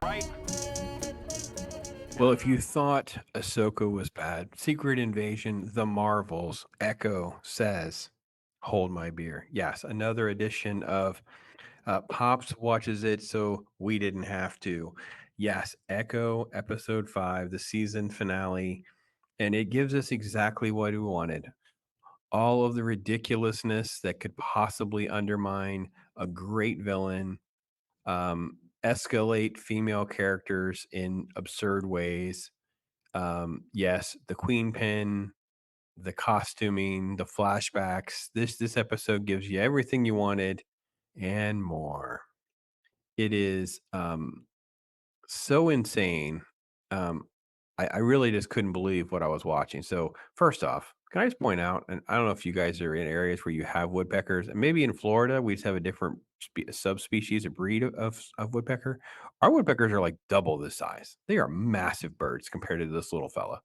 Right? Well, if you thought Ahsoka was bad, Secret Invasion, The Marvels, Echo says, hold my beer. Yes, another edition of Pops watches it, so we didn't have to. Yes, Echo episode 5, the season finale, and it gives us exactly what we wanted. All of the ridiculousness that could possibly undermine a great villain, escalate female characters in absurd ways. Yes, the queen pin, the costuming, the flashbacks. This episode gives you everything you wanted and more. It is so insane. Um, I really just couldn't believe what I was watching. So first off, can I just point out, and I don't know if you guys are in areas where you have woodpeckers, and maybe in Florida we just have a different subspecies or breed of woodpecker. Our woodpeckers are like double this size. They are massive birds compared to this little fella.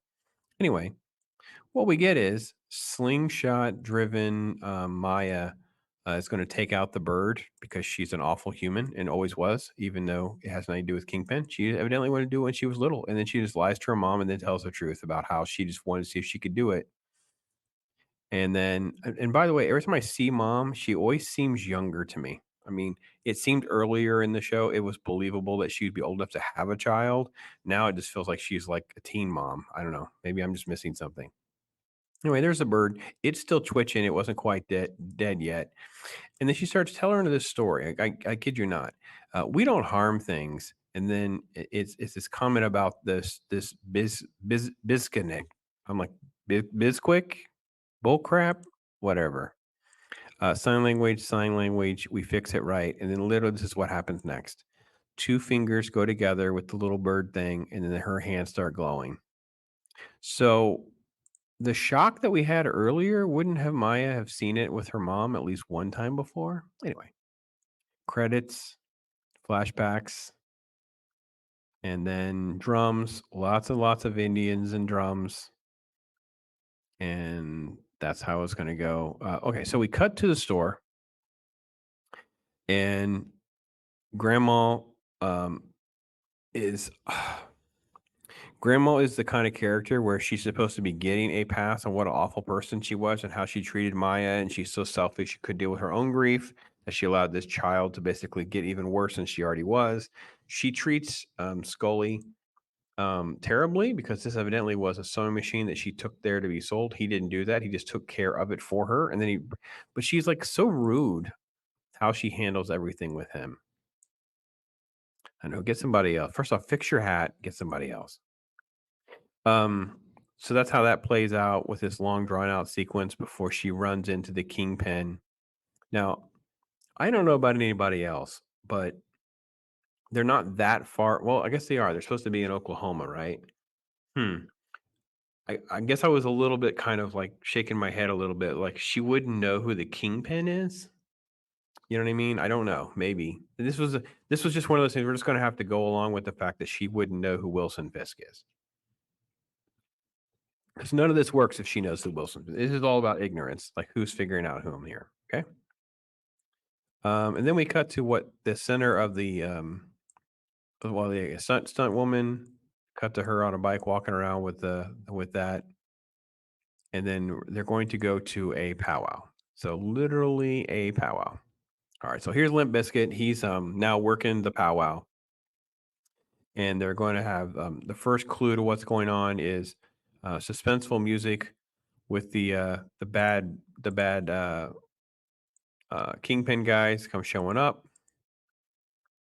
Anyway, what we get is slingshot driven Maya is going to take out the bird because she's an awful human and always was, even though it has nothing to do with Kingpin. She evidently wanted to do it when she was little. And then she just lies to her mom and then tells the truth about how she just wanted to see if she could do it. And then, and by the way, every time I see mom, she always seems younger to me. I mean, it seemed earlier in the show, it was believable that she'd be old enough to have a child. Now it just feels like she's like a teen mom. I don't know. Maybe I'm just missing something. Anyway, there's a bird. It's still twitching. It wasn't quite dead yet. And then she starts telling her this story. I kid you not. We don't harm things. And then it's this comment about this bisconnect. I'm like Bisquick, bull crap, whatever. Sign language. We fix it right, and then literally this is what happens next. Two fingers go together with the little bird thing, and then her hands start glowing. So the shock that we had earlier, wouldn't have Maya have seen it with her mom at least one time before? Anyway, credits, flashbacks, and then drums, lots and lots of Indians and drums. And that's how it's going to go. Okay, so we cut to the store, and Grandma um, is Grandma is the kind of character where she's supposed to be getting a pass on what an awful person she was and how she treated Maya, and she's so selfish she could deal with her own grief that she allowed this child to basically get even worse than she already was. She treats Scully terribly because this evidently was a sewing machine that she took there to be sold. He didn't do that. He just took care of it for her, and then but she's like so rude how she handles everything with him. I know, get somebody else. First off, fix your hat, get somebody else. Um, so that's how that plays out with this long drawn out sequence before she runs into the Kingpin. Now, I don't know about anybody else, but they're not that far. Well, I guess they are. They're supposed to be in Oklahoma, right? Hmm. I guess I was a little bit kind of like shaking my head a little bit. Like she wouldn't know who the Kingpin is. You know what I mean? I don't know. Maybe this was just one of those things. We're just going to have to go along with the fact that she wouldn't know who Wilson Fisk is. Because none of this works if she knows who Wilson is. This is all about ignorance, like who's figuring out whom here. Okay. And then we cut to what the center of the stunt woman. Cut to her on a bike walking around with that, and then they're going to go to a powwow. So literally a powwow. All right. So here's Limp Biscuit. He's now working the powwow, and they're going to have the first clue to what's going on is suspenseful music with the bad Kingpin guys come showing up,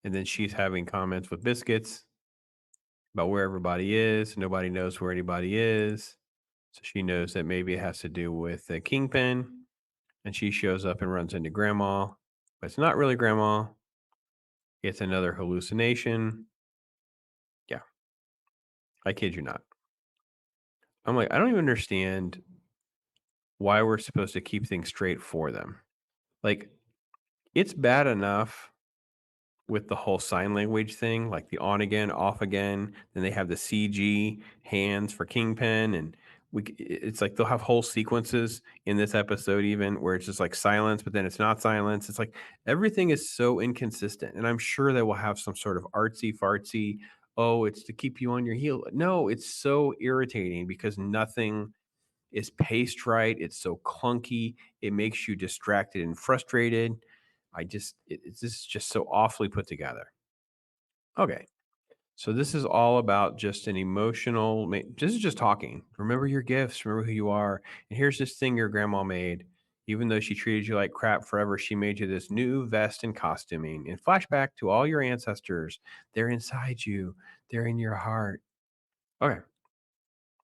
and then she's having comments with Biscuits about where everybody is. Nobody knows where anybody is, so she knows that maybe it has to do with the Kingpin. And she shows up and runs into Grandma, but it's not really Grandma. It's another hallucination. Yeah, I kid you not. I'm like, I don't even understand why we're supposed to keep things straight for them. Like, it's bad enough with the whole sign language thing, like the on again, off again. Then they have the CG hands for Kingpin, and it's like they'll have whole sequences in this episode even where it's just like silence, but then it's not silence. It's like everything is so inconsistent. And I'm sure they will have some sort of artsy fartsy, oh, it's to keep you on your heel. No, it's so irritating because nothing is paced right. It's so clunky. It makes you distracted and frustrated. It's just so awfully put together. Okay. So this is all about just an emotional. This is just talking. Remember your gifts. Remember who you are. And here's this thing your grandma made. Even though she treated you like crap forever, she made you this new vest and costuming. And flashback to all your ancestors. They're inside you. They're in your heart. Okay,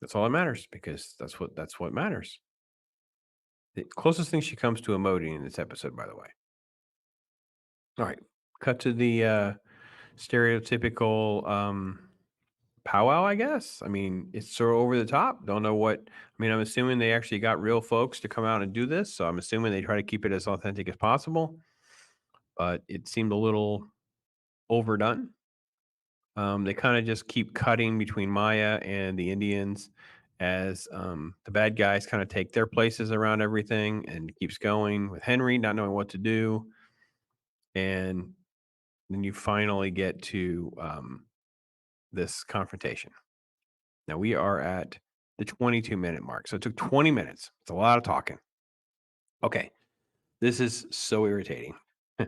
that's all that matters because that's what matters. The closest thing she comes to emoting in this episode, by the way. All right, cut to the stereotypical powwow, I guess. I mean, it's sort of over the top. Don't know what. I mean, I'm assuming they actually got real folks to come out and do this, so I'm assuming they try to keep it as authentic as possible. But it seemed a little overdone. They kind of just keep cutting between Maya and the Indians as the bad guys kind of take their places around everything, and it keeps going with Henry not knowing what to do, and then you finally get to this confrontation. Now we are at the 22-minute mark. So it took 20 minutes. It's a lot of talking. Okay. This is so irritating. I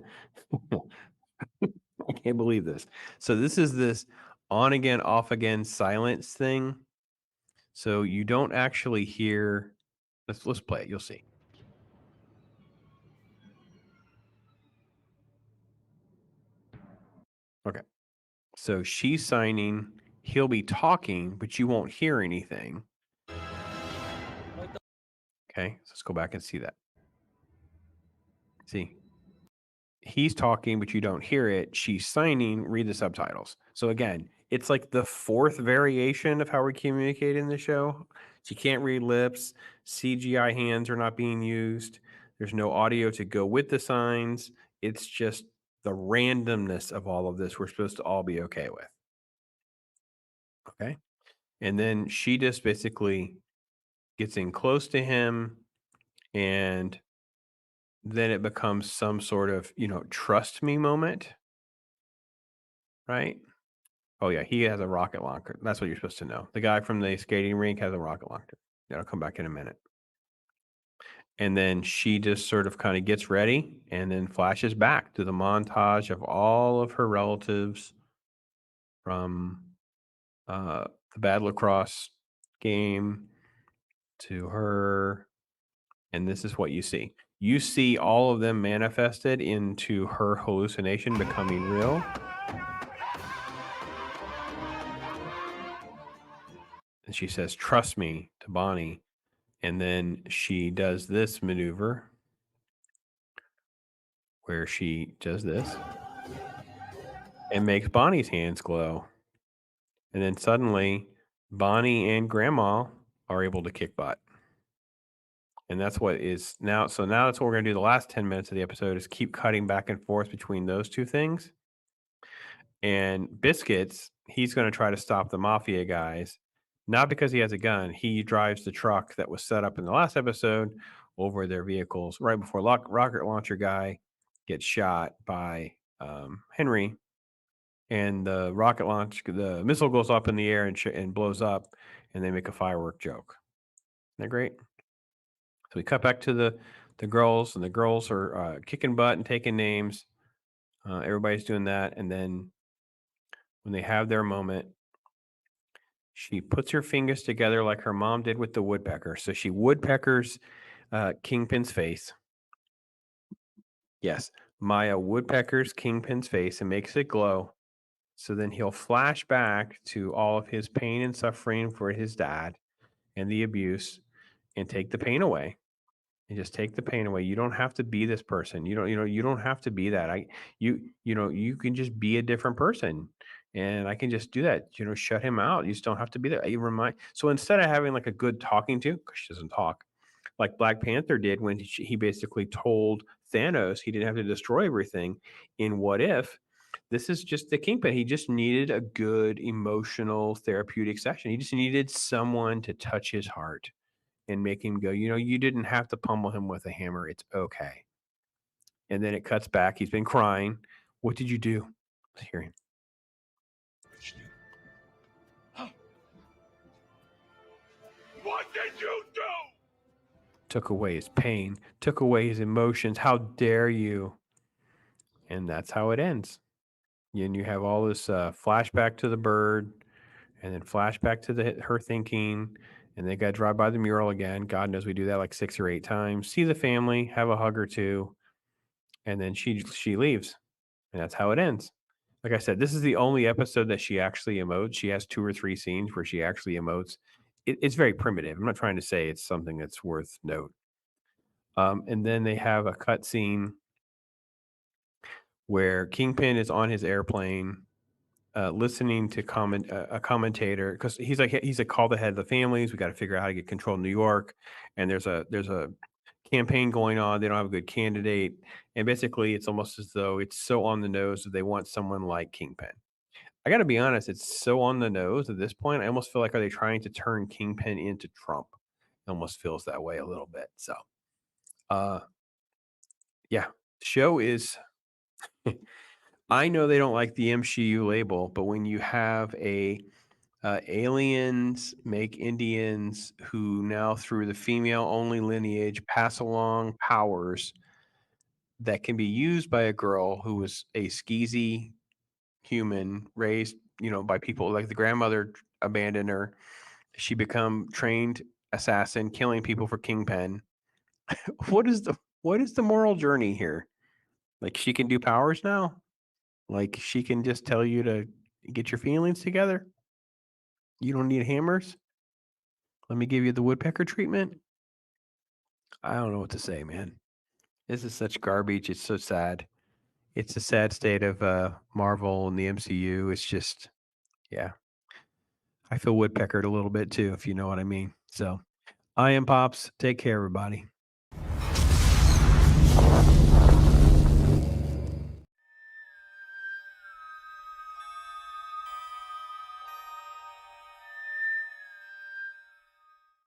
can't believe this. So this is this on again, off again silence thing. So you don't actually hear. Let's play it. You'll see. Okay. So she's signing. He'll be talking, but you won't hear anything. Okay. So let's go back and see that. See, he's talking, but you don't hear it. She's signing, read the subtitles. So again, it's like the fourth variation of how we communicate in the show. She can't read lips. CGI hands are not being used. There's no audio to go with the signs. It's just the randomness of all of this we're supposed to all be okay with. Okay. And then she just basically gets in close to him, and then it becomes some sort of, trust me moment, right? Oh, yeah, he has a rocket launcher. That's what you're supposed to know. The guy from the skating rink has a rocket launcher. That'll come back in a minute. And then she just sort of kind of gets ready and then flashes back to the montage of all of her relatives from the bad lacrosse game to her. And this is what you see. You see all of them manifested into her hallucination becoming real. And she says, "Trust me," to Bonnie. And then she does this maneuver where she does this and makes Bonnie's hands glow. And then suddenly, Bonnie and Grandma are able to kick butt. And that's what is now. So now that's what we're going to do. The last 10 minutes of the episode is keep cutting back and forth between those two things. And Biscuits, he's going to try to stop the mafia guys, not because he has a gun. He drives the truck that was set up in the last episode over their vehicles right before rocket launcher guy gets shot by Henry. And the missile goes up in the air and blows up, and they make a firework joke. Isn't that great? So we cut back to the girls, and the girls are kicking butt and taking names. Everybody's doing that, and then when they have their moment, she puts her fingers together like her mom did with the woodpecker. So she woodpeckers Kingpin's face. Yes, Maya woodpeckers Kingpin's face and makes it glow. So then he'll flash back to all of his pain and suffering for his dad and the abuse and take the pain away. And just take the pain away. You don't have to be this person. You don't have to be that. You can just be a different person. And I can just do that, shut him out. You just don't have to be there. So instead of having like a good talking to, because she doesn't talk, like Black Panther did when he basically told Thanos he didn't have to destroy everything in What If, This is just the Kingpin. He just needed a good emotional therapeutic session. He just needed someone to touch his heart and make him go, you didn't have to pummel him with a hammer. It's okay. And then it cuts back. He's been crying. What did you do? Let's hear him. What did you do? Took away his pain, took away his emotions. How dare you? And that's how it ends. And you have all this flashback to the bird, and then flashback to her thinking, and they got to drive by the mural again. God knows we do that like 6 or 8 times. See the family, have a hug or two, and then she leaves, and that's how it ends. Like I said, this is the only episode that she actually emotes. She has 2 or 3 scenes where she actually emotes. It's very primitive. I'm not trying to say it's something that's worth note. And then they have a cut scene where Kingpin is on his airplane, listening to a commentator because he's like call the head of the families. We got to figure out how to get control of New York, and there's a campaign going on. They don't have a good candidate, and basically it's almost as though it's so on the nose that they want someone like Kingpin. I got to be honest, it's so on the nose at this point. I almost feel like are they trying to turn Kingpin into Trump? It almost feels that way a little bit. So, uh, yeah, show is. I know they don't like the MCU label, but when you have a aliens make Indians who now, through the female only lineage, pass along powers that can be used by a girl who was a skeezy human raised, by people like the grandmother abandoned her. She become trained assassin, killing people for Kingpin. What is the moral journey here? Like she can do powers now? Like she can just tell you to get your feelings together? You don't need hammers? Let me give you the woodpecker treatment? I don't know what to say, man. This is such garbage. It's so sad. It's a sad state of Marvel and the MCU. It's just, yeah. I feel woodpeckered a little bit too, if you know what I mean. So I am Pops. Take care, everybody.